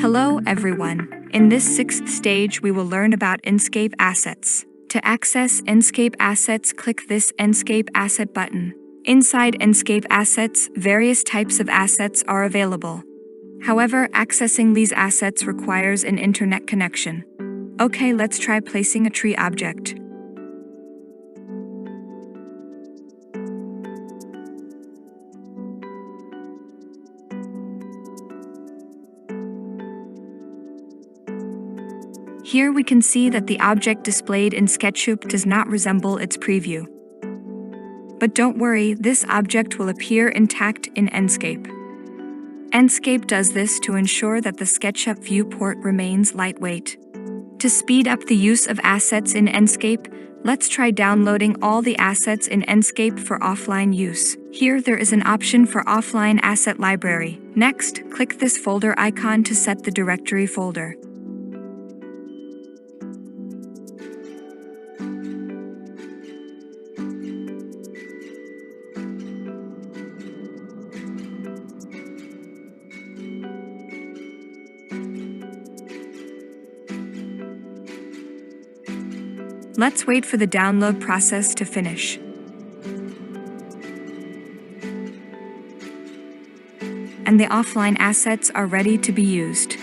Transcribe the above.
Hello everyone. In this sixth stage, we will learn about Enscape Assets. To access Enscape Assets, click this Enscape Asset button. Inside Enscape Assets, various types of assets are available. However, accessing these assets requires an internet connection. Okay, let's try placing a tree object. Here we can see that the object displayed in SketchUp does not resemble its preview. But don't worry, this object will appear intact in Enscape. Enscape does this to ensure that the SketchUp viewport remains lightweight. To speed up the use of assets in Enscape, let's try downloading all the assets in Enscape for offline use. Here there is an option for offline asset library. Next, click this folder icon to set the directory folder. Let's wait for the download process to finish. And the offline assets are ready to be used.